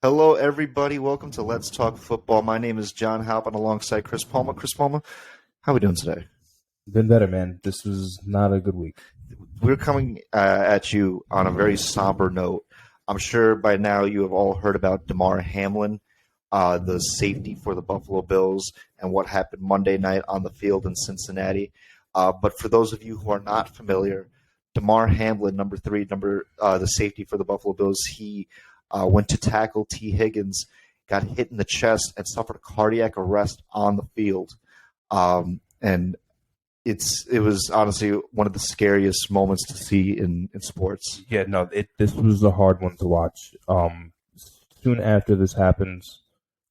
Hello, everybody. Welcome to Let's Talk Football. My name is John Halpin alongside Chris Palmer. Chris Palmer, how are we doing today? Been better, man. This was not a good week. We're coming at you on a very somber note. I'm sure by now you have all heard about Damar Hamlin, the safety for the Buffalo Bills, and what happened Monday night on the field in Cincinnati. But for those of you who are not familiar, Damar Hamlin, number three, the safety for the Buffalo Bills, he went to tackle T. Higgins, got hit in the chest, and suffered a cardiac arrest on the field. And it was honestly one of the scariest moments to see in sports. Yeah, no, this was a hard one to watch. Soon after this happens,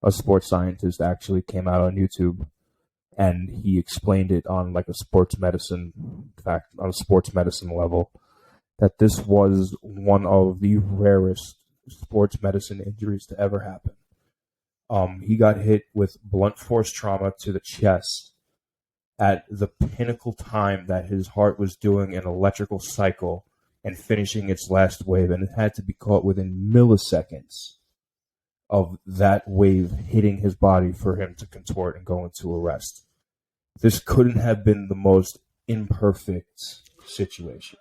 a sports scientist actually came out on YouTube, and he explained it on like a sports medicine level, that this was one of the rarest sports medicine injuries to ever happen. He got hit with blunt force trauma to the chest at the pinnacle time that his heart was doing an electrical cycle and finishing its last wave, and it had to be caught within milliseconds of that wave hitting his body for him to contort and go into arrest. This couldn't have been the most imperfect situation.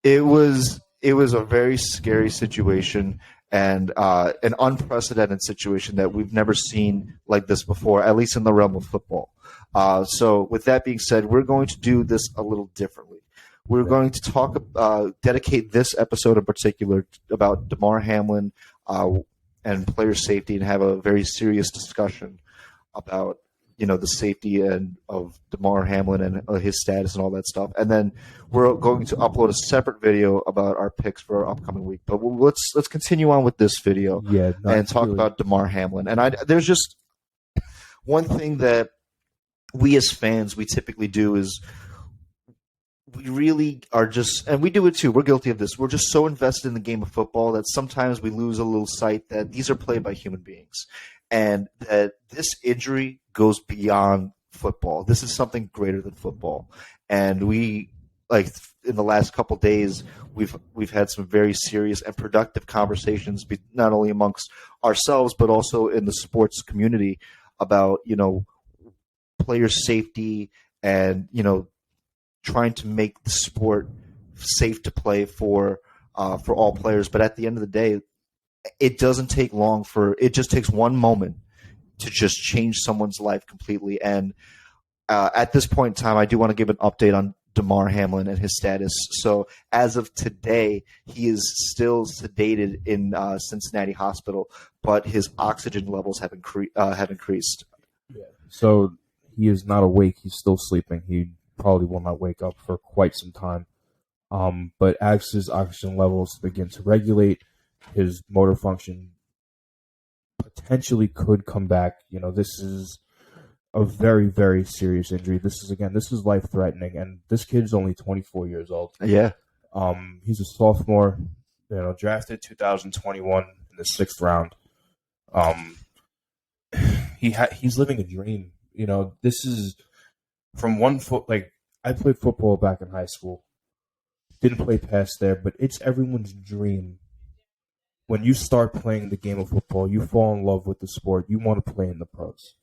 It was a very scary situation and an unprecedented situation that we've never seen like this before, at least in the realm of football. So with that being said, we're going to do this a little differently. We're going to dedicate this episode in particular about Damar Hamlin and player safety, and have a very serious discussion about the safety of Damar Hamlin and his status and all that stuff. And then we're going to upload a separate video about our picks for our upcoming week. But let's continue on with this video and talk about Damar Hamlin. And there's just one thing that we as fans, we typically do is we really are just, and we do it too, we're guilty of this, we're just so invested in the game of football that sometimes we lose a little sight that these are played by human beings. And that this injury goes beyond football. This is something greater than football. And we, like in the last couple of days, we've had some very serious and productive conversations, not only amongst ourselves but also in the sports community about player safety and trying to make the sport safe to play for all players. But at the end of the day, it doesn't take long it just takes one moment to just change someone's life completely. And at this point in time, I do want to give an update on Damar Hamlin and his status. So as of today, he is still sedated in Cincinnati Hospital, but his oxygen levels have increased. Yeah. So he is not awake. He's still sleeping. He probably will not wake up for quite some time. But as his oxygen levels begin to regulate, his motor function potentially could come back. This is a very, very serious injury. This is life-threatening, and this kid's only 24 years old. Yeah. He's a sophomore, drafted 2021 in the 6th round. He's living a dream. This is from one foot. Like, I played football back in high school. Didn't play past there, but it's everyone's dream. When you start playing the game of football, you fall in love with the sport. You want to play in the pros.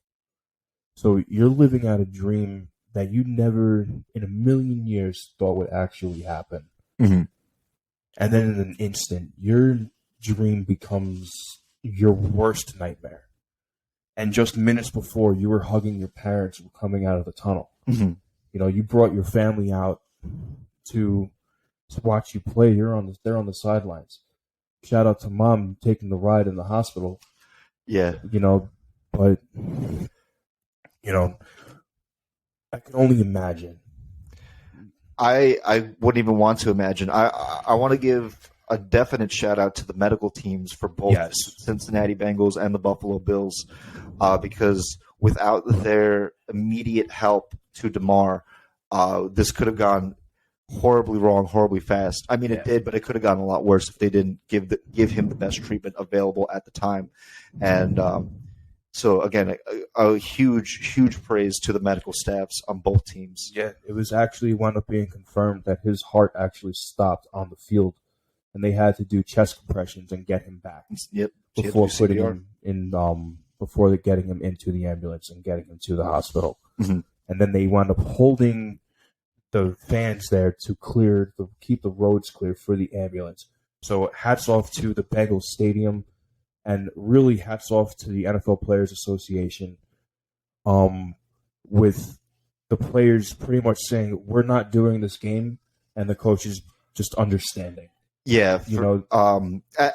So you're living out a dream that you never in a million years thought would actually happen. Mm-hmm. And then in an instant, your dream becomes your worst nightmare. And just minutes before, you were hugging your parents coming out of the tunnel. Mm-hmm. You brought your family out to watch you play. They're on the sidelines. Shout out to mom taking the ride in the hospital. Yeah. But I can only imagine. I wouldn't even want to imagine. I want to give a definite shout out to the medical teams for both Cincinnati Bengals and the Buffalo Bills, because without their immediate help to Damar, this could have gone horribly wrong, horribly fast. I mean, it did, but it could have gotten a lot worse if they didn't give him the best treatment available at the time. And so, again, a huge praise to the medical staffs on both teams. Yeah, it was actually wound up being confirmed that his heart actually stopped on the field and they had to do chest compressions and get him back Yep. before putting him in before getting him into the ambulance and getting him to the hospital. Mm-hmm. And then they wound up holding the fans there to keep the roads clear for the ambulance. So hats off to the Bengals stadium, and really hats off to the NFL Players Association, with the players pretty much saying, we're not doing this game, and the coaches just understanding. Yeah,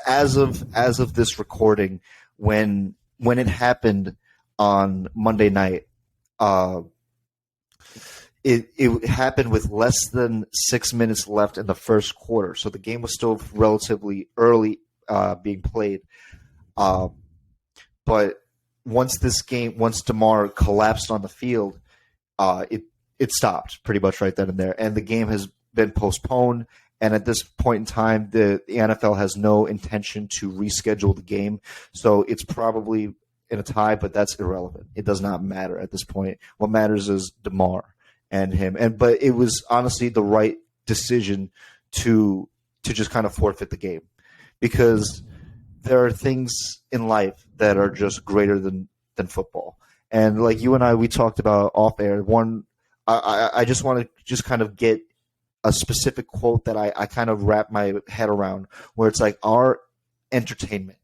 as of this recording, when it happened on Monday night, it happened with less than 6 minutes left in the first quarter, so the game was still relatively early being played. But once Damar collapsed on the field, it stopped pretty much right then and there, and the game has been postponed. And at this point in time, the NFL has no intention to reschedule the game, so it's probably in a tie, but that's irrelevant. It does not matter at this point. What matters is Damar and him. But it was honestly the right decision to just kind of forfeit the game, because there are things in life that are just greater than football. And like you and I, we talked about off air. I just want to just kind of get a specific quote that I kind of wrap my head around, where it's like, our entertainment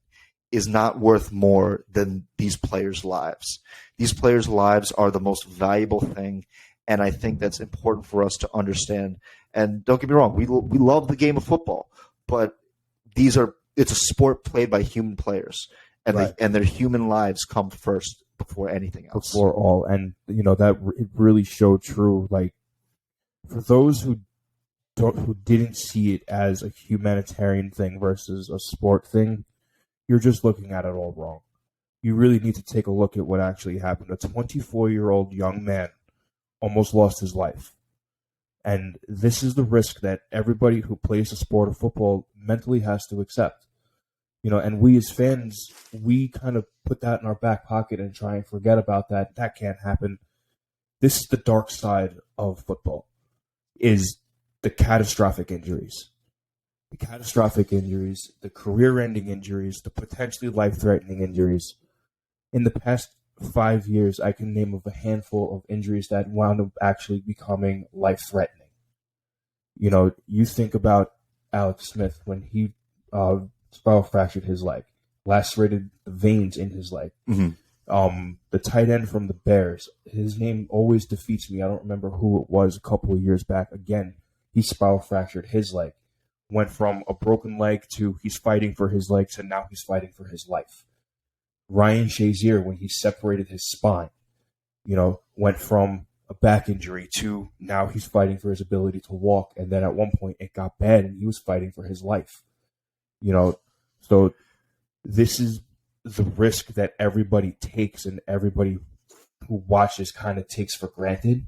is not worth more than these players' lives. These players' lives are the most valuable thing, and I think that's important for us to understand. And don't get me wrong, we love the game of football, but it's a sport played by human players, and right. and their human lives come first before anything else. Before all, and that it really showed true. Like, for those who didn't see it as a humanitarian thing versus a sport thing, you're just looking at it all wrong. You really need to take a look at what actually happened. A 24-year-old young man almost lost his life. And this is the risk that everybody who plays the sport of football mentally has to accept. And we as fans, we kind of put that in our back pocket and try and forget about that. That can't happen. This is the dark side of football, is the catastrophic injuries. The catastrophic injuries, the career-ending injuries, the potentially life-threatening injuries. In the past 5 years, I can name of a handful of injuries that wound up actually becoming life-threatening. You think about Alex Smith when he spiral fractured his leg, lacerated the veins in his leg. Mm-hmm. The tight end from the Bears, his name always defeats me. I don't remember who it was a couple of years back. Again, he spiral fractured his leg. Went from a broken leg to he's fighting for his leg to now he's fighting for his life. Ryan Shazier, when he separated his spine, went from a back injury to now he's fighting for his ability to walk. And then at one point it got bad and he was fighting for his life. So this is the risk that everybody takes and everybody who watches kind of takes for granted.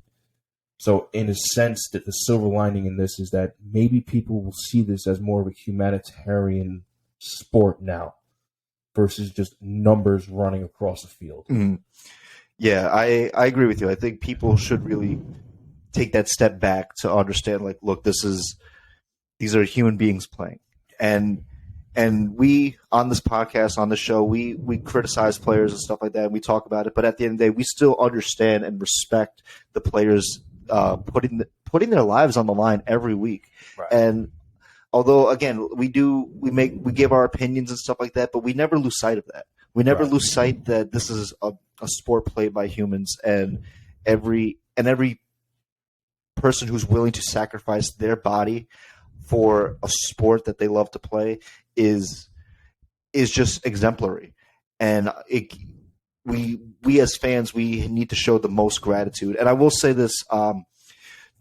So in a sense, that the silver lining in this is that maybe people will see this as more of a humanitarian sport now versus just numbers running across the field. Mm-hmm. Yeah, I agree with you. I think people should really take that step back to understand, like, look, these are human beings playing. And we, on this podcast, on the show, we criticize players and stuff like that, and we talk about it. But at the end of the day, we still understand and respect the players putting their lives on the line every week. Right. And although, again, we give our opinions and stuff like that, but we never lose sight of that. We never Right. lose sight that this is a sport played by humans, and every person who's willing to sacrifice their body for a sport that they love to play is just exemplary. And we as fans, we need to show the most gratitude. And I will say this,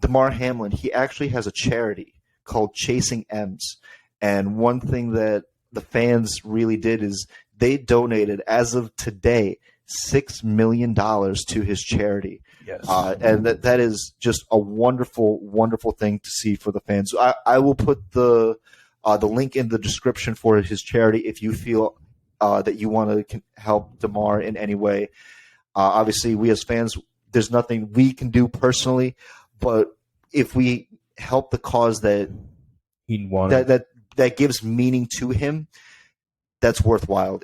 Damar Hamlin, he actually has a charity called Chasing M's. And one thing that the fans really did is they donated, as of today, $6 million to his charity. Yes. And that is just a wonderful, wonderful thing to see for the fans. I will put the link in the description for his charity if you feel that you want to help Damar in any way. Obviously, we as fans, there's nothing we can do personally, but if we help the cause that he wanted, that that gives meaning to him, that's worthwhile.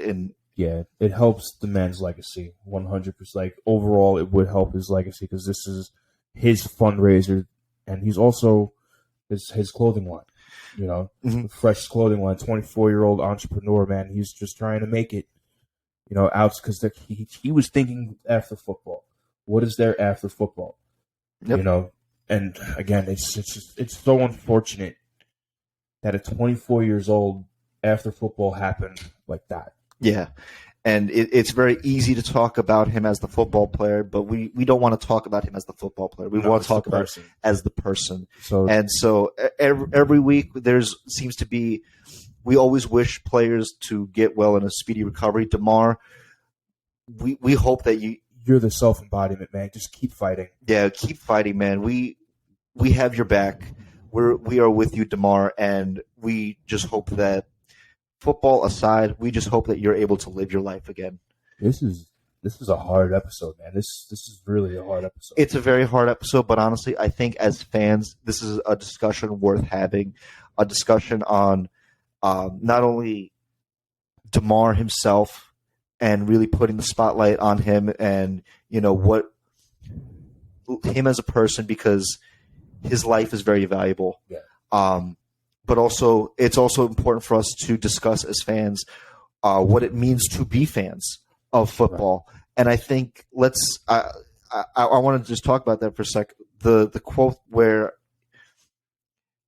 Yeah, it helps the man's legacy 100%. Like overall, it would help his legacy because this is his fundraiser, and he's also his clothing line. You know, Mhm. the fresh clothing line. 24-year-old entrepreneur, man. He's just trying to make it. You know, out because he was thinking after football. What is there after football? Yep. You know, and again, it's so unfortunate that at 24 years old, after football happened like that. Yeah. And it's very easy to talk about him as the football player, but we don't want to talk about him as the football player. We want to talk about him as the person. So every week seems to be, we always wish players to get well in a speedy recovery. Damar, we hope that you're the self-embodiment, man. Just keep fighting. Yeah, keep fighting, man. We have your back. We are with you, Damar, and we just hope that, football aside, we just hope that you're able to live your life again. This is a hard episode, man. This is really a hard episode. It's a very hard episode, but honestly, I think as fans, this is a discussion worth having. A discussion on not only Damar himself and really putting the spotlight on him, and what him as a person, because his life is very valuable. Yeah. But also, it's also important for us to discuss as fans what it means to be fans of football. Right. And I think I want to just talk about that for a sec. The quote where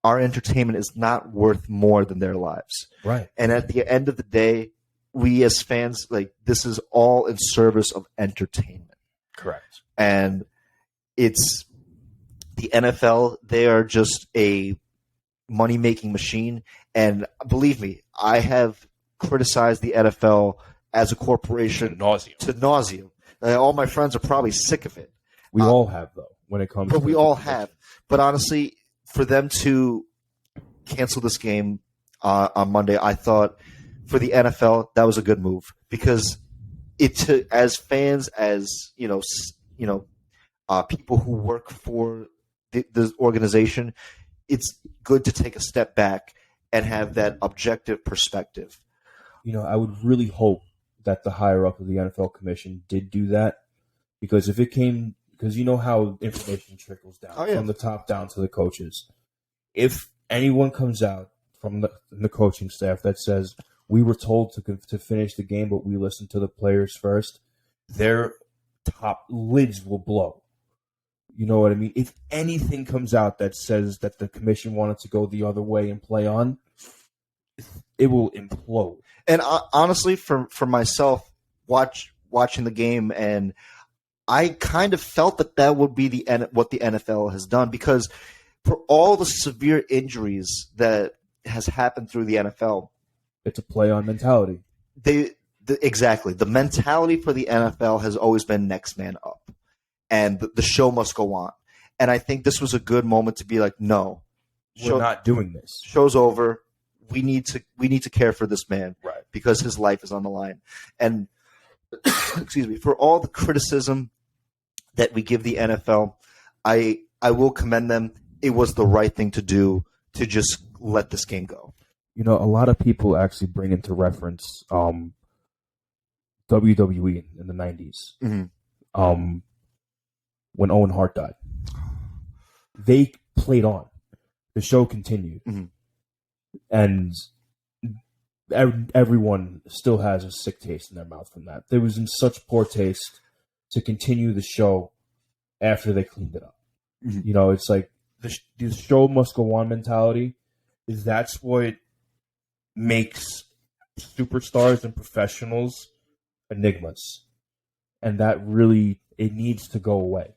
our entertainment is not worth more than their lives. Right. And at the end of the day, we as fans, this is all in service of entertainment. Correct. And it's the NFL. They are just a money-making machine. And believe me, I have criticized the NFL as a corporation to nauseum. All my friends are probably sick of it. We all have, though, when it comes to we all have. But honestly, for them to cancel this game on Monday, I thought for the NFL that was a good move, because as fans, as people who work for the organization, it's good to take a step back and have that objective perspective. I would really hope that the higher up of the NFL commission did do that, because if it came, because you know how information trickles down from the top down to the coaches. If anyone comes out from the coaching staff that says, we were told to finish the game, but we listened to the players first, their top lids will blow. You know what I mean? If anything comes out that says that the commission wanted to go the other way and play on, it will implode. And honestly, for myself, watching the game, and I kind of felt that would be what the NFL has done, because for all the severe injuries that has happened through the NFL, it's a play-on mentality. Exactly. The mentality for the NFL has always been next man up, and the show must go on. And I think this was a good moment to be like, no, we're not doing this. Show's over. We need to care for this man, right? Because his life is on the line. And excuse me, for all the criticism that we give the NFL, I will commend them. It was the right thing to do to just let this game go. A lot of people actually bring into reference WWE in the 90s. Mm-hmm. When Owen Hart died. They played on. The show continued. Mm-hmm. And everyone still has a sick taste in their mouth from that. There was in such poor taste to continue the show after they cleaned it up. Mm-hmm. It's like the show must go on mentality. That's what makes superstars and professionals enigmas. And that really, it needs to go away.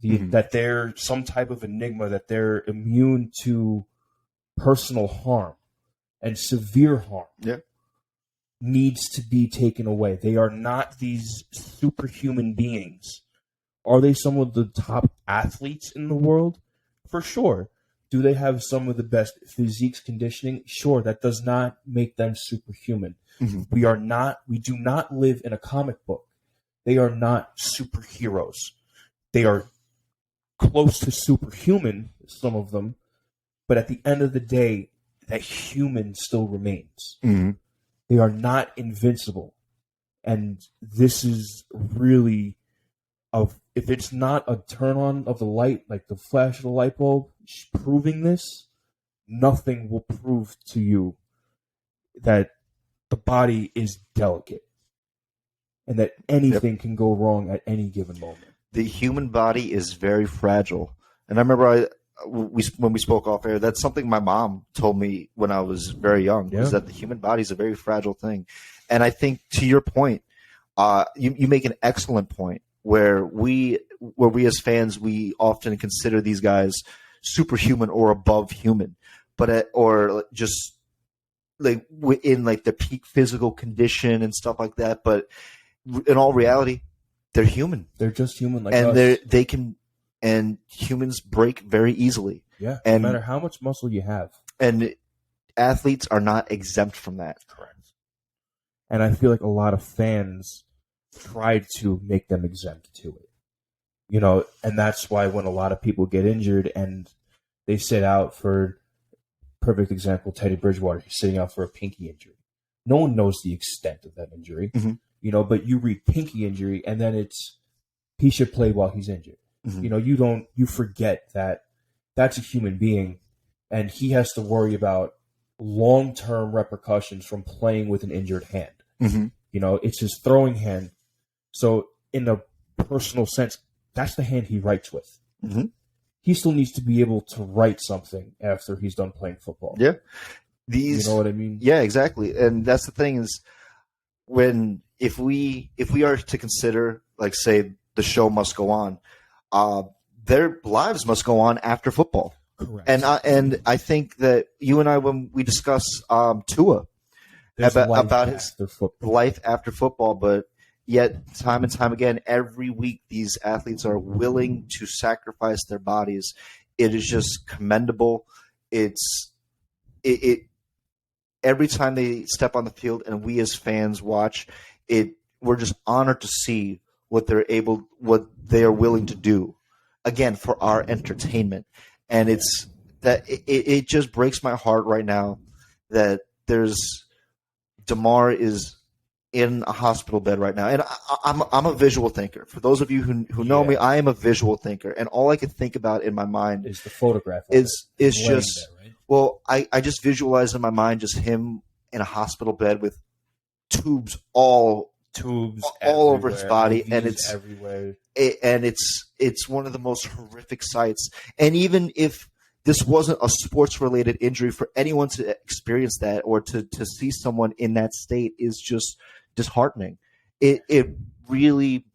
That they're some type of enigma, that they're immune to personal harm and severe harm needs to be taken away. They are not these superhuman beings. Are they some of the top athletes in the world? For sure. Do they have some of the best physiques, conditioning? Sure. That does not make them superhuman. Mm-hmm. We do not live in a comic book. They are not superheroes. They are close to superhuman, some of them, but at the end of the day, that human still remains. Mm-hmm. They are not invincible. And this is really, if it's not a turn on of the light, like the flash of the light bulb, proving this, nothing will prove to you that the body is delicate and that anything can go wrong at any given moment. The human body is very fragile. And I remember when we spoke off air, that's something my mom told me when I was very young, is that the human body is a very fragile thing. And I think, to your point, you make an excellent point where we as fans, we often consider these guys superhuman or above human, or just like in like the peak physical condition and stuff like that. But in all reality, they're human. They're just human like us. And they can, and humans break very easily. Yeah, and, no matter how much muscle you have. And athletes are not exempt from that. Correct. And I feel like a lot of fans try to make them exempt to it. You know, and that's why when a lot of people get injured and they sit out for, perfect example, Teddy Bridgewater, he's sitting out for a pinky injury. No one knows the extent of that injury. Mm-hmm. You know, but you read pinky injury and then it's, he should play while he's injured. Mm-hmm. You know, you forget that that's a human being and he has to worry about long-term repercussions from playing with an injured hand. Mm-hmm. You know, it's his throwing hand. So in a personal sense, that's the hand he writes with. Mm-hmm. He still needs to be able to write something after he's done playing football. Yeah. You know what I mean? Yeah, exactly. And that's the thing is, if we are to consider, like, say, the show must go on, their lives must go on after football. Correct. And I think that you and I, when we discuss Tua about his life after football, but yet time and time again, every week these athletes are willing to sacrifice their bodies. It is just commendable. It every time they step on the field and we as fans watch it, we're just honored to see what they are willing to do, again, for our entertainment. And it just breaks my heart right now that Damar is in a hospital bed right now. And I'm a visual thinker. For those of you who know me, I am a visual thinker. And all I can think about in my mind is the photograph. Is just, there, right? Well, I just visualize in my mind just him in a hospital bed with tubes all over his body, and it's everywhere. It's one of the most horrific sights. And even if this wasn't a sports related injury, for anyone to experience that or to see someone in that state is just disheartening. It really,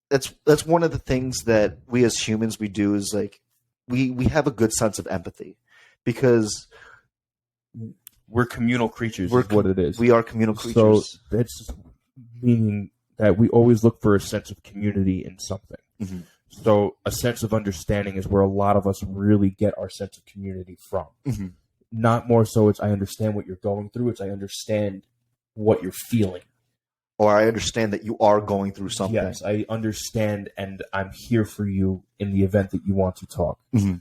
that's one of the things that we as humans we do is like we have a good sense of empathy because we're communal creatures. Is what it is. We are communal creatures. So that's meaning that we always look for a sense of community in something. Mm-hmm. So a sense of understanding is where a lot of us really get our sense of community from. Mm-hmm. Not more so it's I understand what you're going through. It's I understand what you're feeling. Or I understand that you are going through something. Yes, I understand and I'm here for you in the event that you want to talk. Mm-hmm.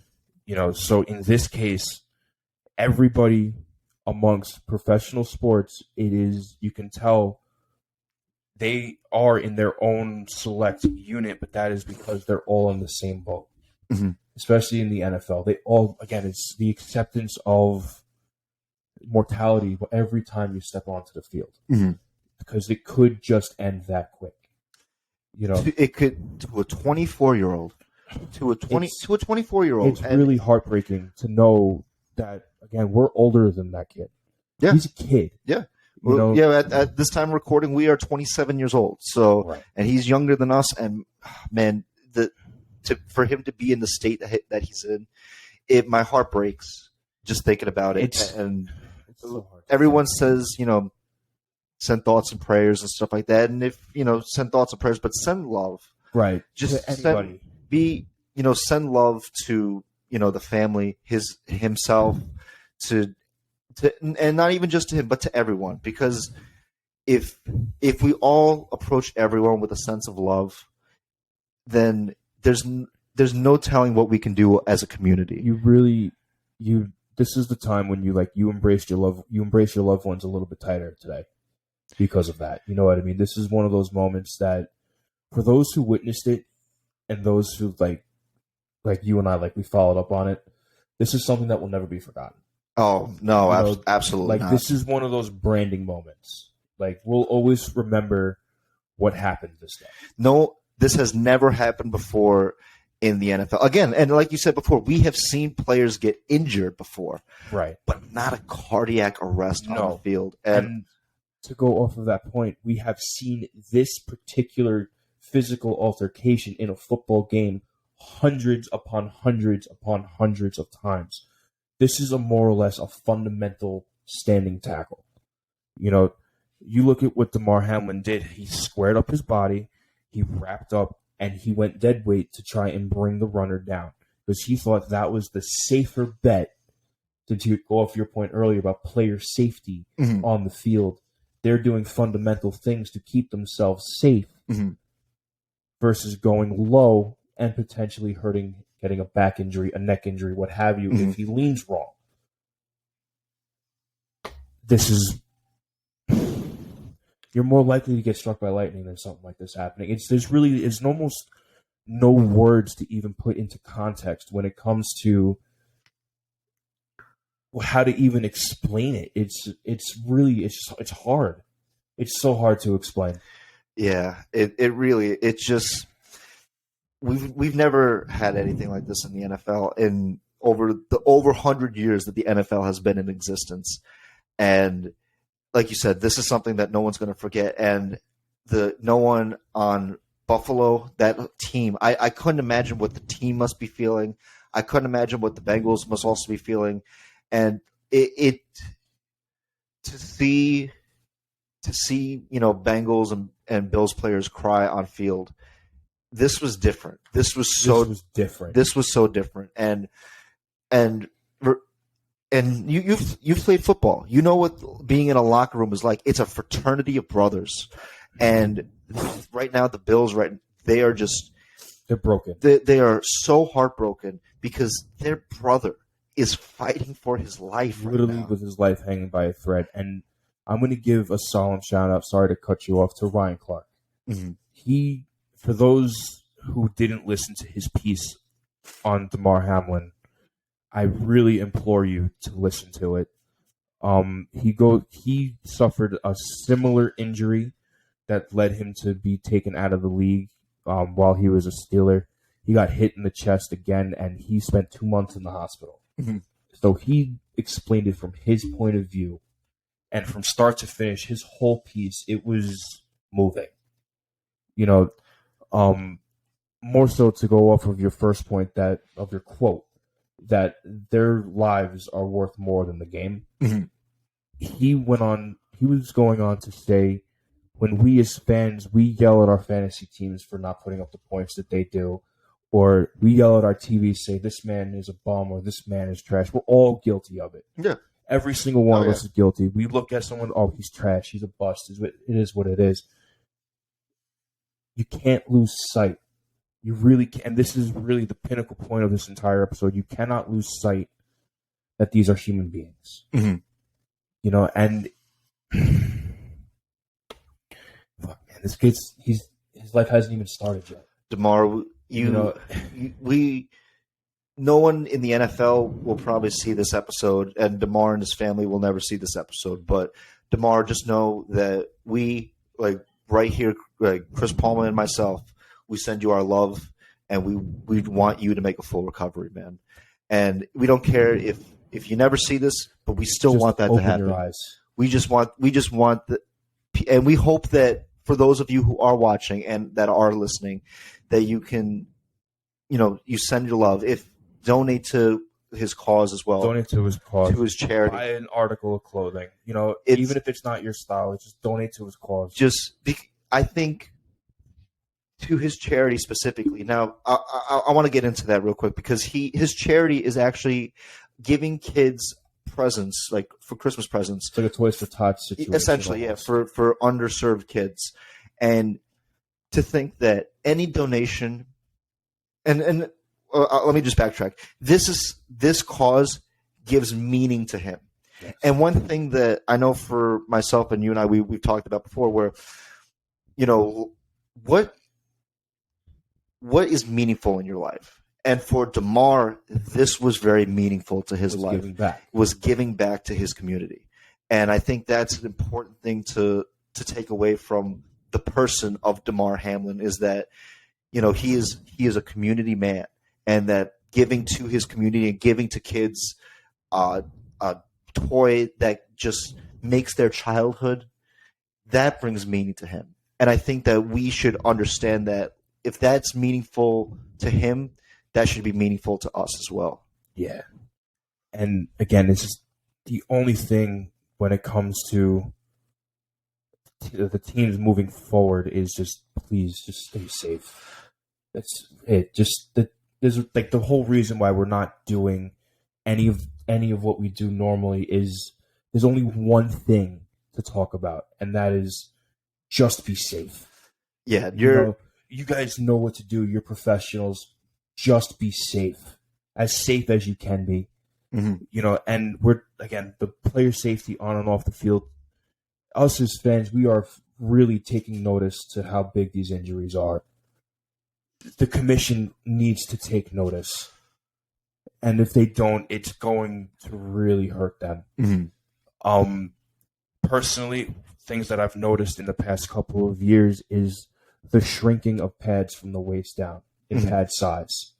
You know, so in this case, everybody amongst professional sports, it is, you can tell they are in their own select unit, but that is because they're all in the same boat. Mm-hmm. Especially in the NFL. They all, again, it's the acceptance of mortality every time you step onto the field. Mm-hmm. Because it could just end that quick. You know, it could to a 24-year-old, to a 24-year-old. It's really heartbreaking to know that. Again, we're older than that kid. Yeah, he's a kid. Yeah, at this time recording, we are 27 years old. So, right. And he's younger than us. And man, for him to be in the state that he's in, my heart breaks just thinking about it. It's so hard. Everyone says, send thoughts and prayers and stuff like that. And if send thoughts and prayers, but send love. Right. Just send love to the family, himself. To and not even just to him, but to everyone. Because if we all approach everyone with a sense of love, then there's no telling what we can do as a community. You this is the time when you embrace your loved ones a little bit tighter today because of that. You know what I mean? This is one of those moments that for those who witnessed it and those who like you and I, like we followed up on it, this is something that will never be forgotten. Oh no, absolutely like not. This is one of those branding moments. Like we'll always remember what happened this day. No, this has never happened before in the NFL. Again, and like you said before, we have seen players get injured before, right? But not a cardiac arrest on the field. And to go off of that point, we have seen this particular physical altercation in a football game hundreds upon hundreds upon hundreds of times. This is more or less a fundamental standing tackle. You know, you look at what Damar Hamlin did. He squared up his body, he wrapped up, and he went dead weight to try and bring the runner down because he thought that was the safer bet. To go off your point earlier about player safety on the field, they're doing fundamental things to keep themselves safe versus going low and potentially getting a back injury, a neck injury, what have you, if he leans wrong. You're more likely to get struck by lightning than something like this happening. There's almost no words to even put into context when it comes to how to even explain it. It's hard. It's so hard to explain. Yeah, it's just we've never had anything like this in the NFL in over 100 years that the NFL has been in existence. And like you said, this is something that no one's going to forget. And no one on Buffalo, that team, I couldn't imagine what the team must be feeling. I couldn't imagine what the Bengals must also be feeling. And to see Bengals and Bills players cry on field, this was different. This was so different. And you've played football. You know what being in a locker room is like. It's a fraternity of brothers. And right now the Bills, they're broken. They are so heartbroken because their brother is fighting for his life literally with his life hanging by a thread. And I'm going to give a solemn shout out, sorry to cut you off, to Ryan Clark. For those who didn't listen to his piece on Damar Hamlin, I really implore you to listen to it. He suffered a similar injury that led him to be taken out of the league while he was a Steeler. He got hit in the chest again, and he spent 2 months in the hospital. So he explained it from his point of view, and from start to finish, his whole piece, it was moving. You know, more so to go off of your first point of your quote, that their lives are worth more than the game. He was going on to say, when we as fans, we yell at our fantasy teams for not putting up the points that they do, or we yell at our TVs, say this man is a bum or this man is trash. We're all guilty of it. Yeah. Every single one of us is guilty. We look at someone, oh, he's trash, he's a bust. It is what it is. You can't lose sight. You really can't. And this is really the pinnacle point of this entire episode. You cannot lose sight that these are human beings. You know, and fuck, man, this kid's his life hasn't even started yet. Damar, no one in the NFL will probably see this episode, and Damar and his family will never see this episode. But Damar, just know that we, right here, Chris Palmer and myself, we send you our love, and we want you to make a full recovery, man. And we don't care if you never see this, but we still just want that to happen. Your eyes. We just want and we hope that for those of you who are watching and that are listening, that you can, you send your love. If donate to his cause as well. Donate to his cause. To his charity. Buy an article of clothing. Even if it's not your style, just donate to his cause. I think to his charity specifically. Now, I want to get into that real quick because his charity is actually giving kids presents, like for Christmas presents. It's like a Toys for Tots situation. Essentially, almost. yeah, for underserved kids. And to think that any donation, and let me just backtrack. This cause gives meaning to him. Yes. And one thing that I know for myself and you and I, we've talked about before, where, what is meaningful in your life? And for Damar, this was very meaningful to his life. Was giving back to his community. And I think that's an important thing to take away from the person of Damar Hamlin, is that, he is a community man, and that giving to his community and giving to kids a toy that just makes their childhood, that brings meaning to him. And I think that we should understand that if that's meaningful to him, that should be meaningful to us as well. Yeah. And again, it's just the only thing when it comes to the teams moving forward is just, please just stay safe. That's it. There's like the whole reason why we're not doing any of what we do normally is there's only one thing to talk about, and that is just be safe. Yeah, you guys know what to do. You're professionals. Just be safe as you can be. Mm-hmm. And we're, again, the player safety on and off the field. Us as fans, we are really taking notice to how big these injuries are. The commission needs to take notice. And if they don't, it's going to really hurt them. Mm-hmm. Personally, things that I've noticed in the past couple of years is the shrinking of pads from the waist down in Mm-hmm. pad size,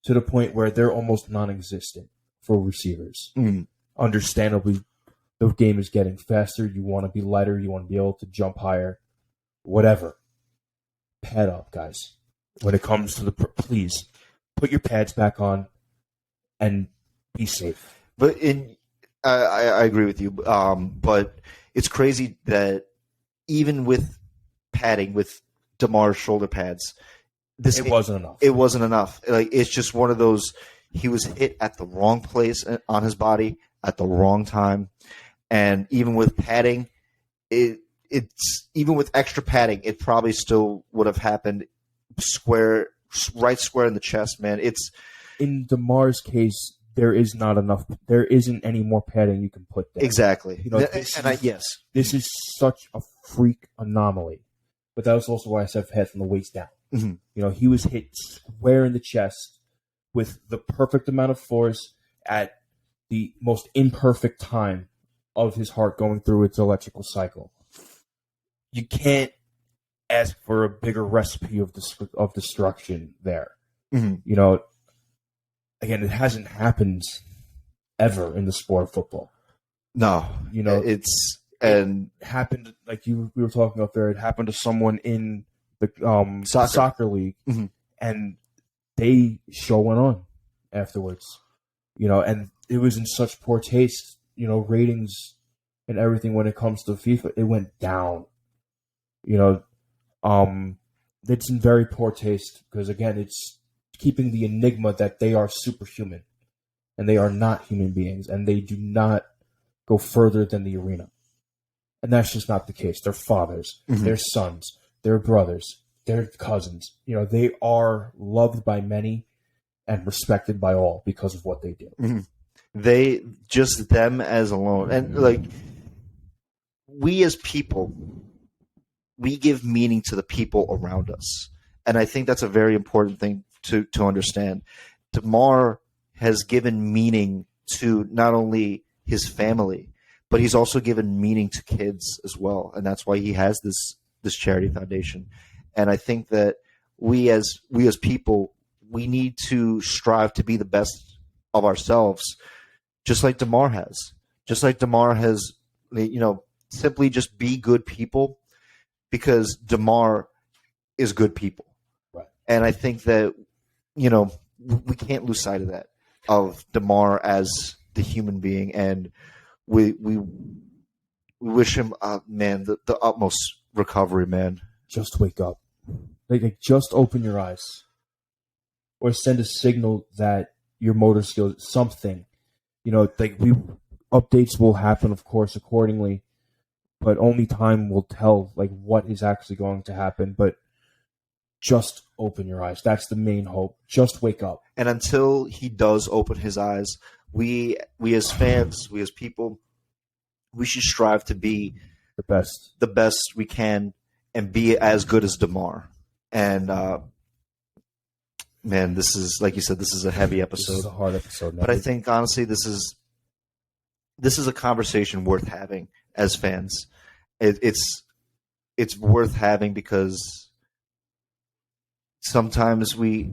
to the point where they're almost non-existent for receivers. Mm-hmm. Understandably, the game is getting faster. You want to be lighter. You want to be able to jump higher. Whatever. Pad up, guys. When it comes to please, put your pads back on and be safe. But I agree with you. But it's crazy that even with padding, with Damar's shoulder pads, it wasn't enough. It wasn't enough. Like, it's just one of those. He was hit at the wrong place on his body at the wrong time, and even with padding, it's even with extra padding, it probably still would have happened right square in the chest. Man, it's in Damar's case. There is not enough. There isn't any more padding you can put there. Exactly. This is such a freak anomaly. But that was also why I said head from the waist down. Mm-hmm. He was hit square in the chest with the perfect amount of force at the most imperfect time of his heart going through its electrical cycle. You can't ask for a bigger recipe of destruction there. Mm-hmm. Again, it hasn't happened ever in the sport of football. No, it happened, like we were talking about there. It happened to someone in the soccer league, mm-hmm. and they went on afterwards. And it was in such poor taste. Ratings and everything when it comes to FIFA, it went down. It's in very poor taste because, again, it's keeping the enigma that they are superhuman and they are not human beings and they do not go further than the arena. And that's just not the case. They're fathers, mm-hmm. they're sons, they're brothers, they're cousins. They are loved by many and respected by all because of what they do. Mm-hmm. They, just them as alone. And like, we as people, we give meaning to the people around us. And I think that's a very important thing to understand. Damar has given meaning to not only his family, but he's also given meaning to kids as well. And that's why he has this charity foundation. And I think that we as people, we need to strive to be the best of ourselves, just like Damar has. Just like Damar has, simply just be good people, because Damar is good people. Right. And I think that, we can't lose sight of that, of Damar as the human being. And we wish him, man, the utmost recovery, man. Just wake up. Like, just open your eyes. Or send a signal that your motor skills, something. Updates will happen, of course, accordingly. But only time will tell, what is actually going to happen. But just open your eyes. That's the main hope. Just wake up. And until he does open his eyes, we as fans, we as people, we should strive to be the best we can and be as good as Damar. And man, this is, like you said, this is a heavy episode. This is a hard episode, man. But I think honestly, this is a conversation worth having as fans. It's worth having because sometimes we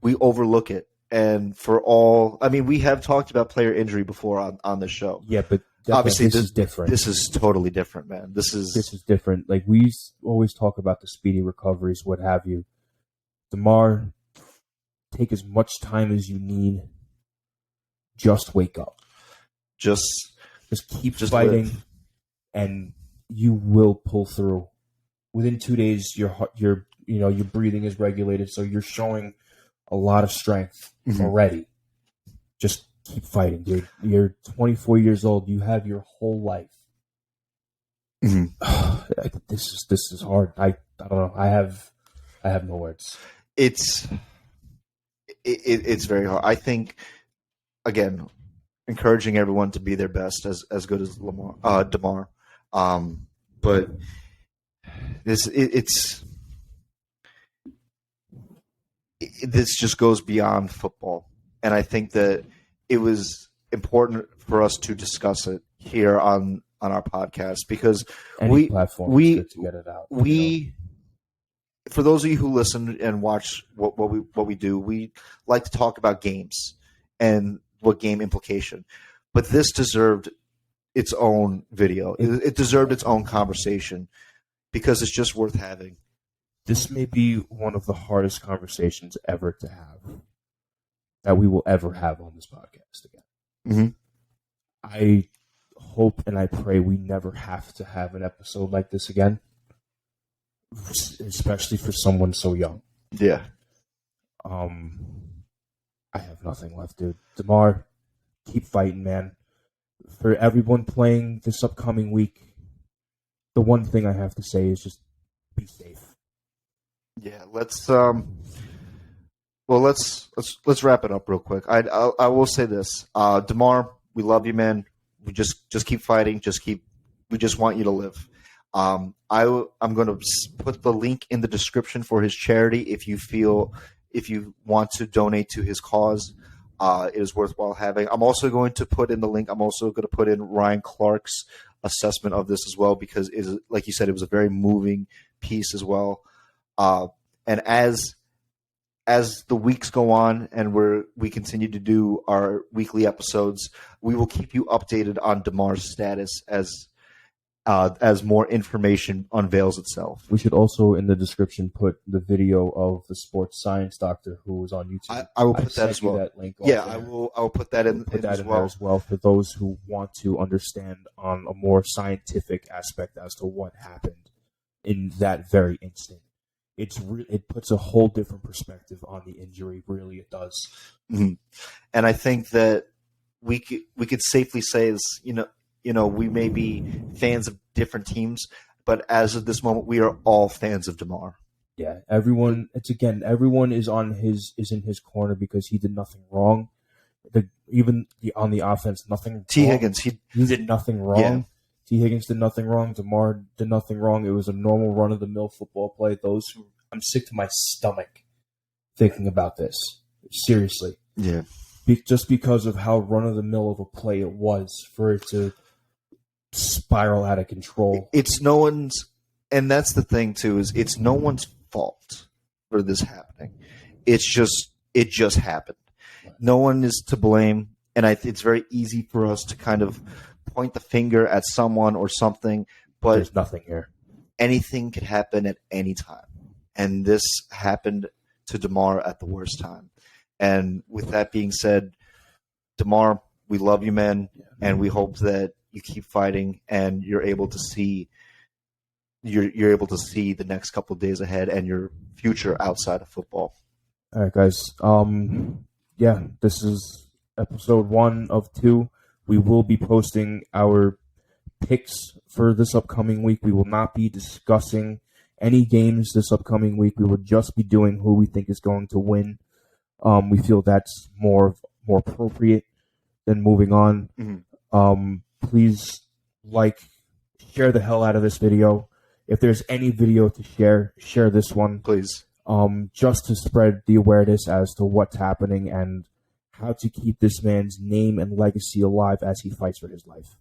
overlook it. And we have talked about player injury before on the show. Yeah, but obviously this is different. This is totally different, man. This is different. Like, we always talk about the speedy recoveries, what have you. Damar, take as much time as you need. Just wake up. Just keep fighting, live. And you will pull through. Within 2 days, your breathing is regulated, so you're showing a lot of strength already. Just keep fighting, dude. You're 24 years old. You have your whole life. This is hard. I don't know. I have no words. It's very hard. I think, again, encouraging everyone to be their best, as good as Damar. But this just goes beyond football, and I think that it was important for us to discuss it here on our podcast because we to get it out. For those of you who listen and watch what we do, we like to talk about games and what game implication, but this deserved its own video. It deserved its own conversation because it's just worth having. This may be one of the hardest conversations ever to have, that we will ever have on this podcast again. Mm-hmm. I hope and I pray we never have to have an episode like this again, especially for someone so young. Yeah. I have nothing left, dude. Damar, keep fighting, man. For everyone playing this upcoming week, the one thing I have to say is just be safe. Yeah, let's wrap it up real quick. I will say this, Damar, we love you, man. We just keep fighting. We just want you to live. I'm going to put the link in the description for his charity if you want to donate to his cause. It is worthwhile having. I'm also going to put in the link. I'm also going to put in Ryan Clark's assessment of this as well because, like you said, it was a very moving piece as well. And as the weeks go on and we continue to do our weekly episodes, we will keep you updated on Damar's status as more information unveils itself. We should also in the description put the video of the sports science doctor who was on YouTube. I will put that as well. That link I will put that in there as well for those who want to understand on a more scientific aspect as to what happened in that very instant. It puts a whole different perspective on the injury. Really, it does. Mm-hmm. And I think that we could safely say this. We may be fans of different teams, but as of this moment, we are all fans of Damar. Yeah, everyone is in his corner because he did nothing wrong. On the offense, nothing. T. wrong. Higgins, he did nothing wrong. Yeah. T. Higgins did nothing wrong. Damar did nothing wrong. It was a normal run-of-the-mill football play. I'm sick to my stomach thinking about this. Seriously. Yeah. Just because of how run-of-the-mill of a play it was for it to spiral out of control. It's no one's, and that's the thing too, is it's no one's fault for this happening. It just happened. No one is to blame, and it's very easy for us to kind of point the finger at someone or something, but there's nothing here. Anything could happen at any time, and this happened to Damar at the worst time. And with that being said, Damar, we love you, man, and we hope that you keep fighting and you're able to see the next couple of days ahead and your future outside of football. All right, guys. This is episode 1 of 2. We will be posting our picks for this upcoming week. We will not be discussing any games this upcoming week. We will just be doing who we think is going to win. We feel that's more appropriate then moving on. Mm-hmm. Please share the hell out of this video. If there's any video to share this one. Please. Just to spread the awareness as to what's happening and how to keep this man's name and legacy alive as he fights for his life.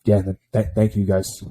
Thank you guys.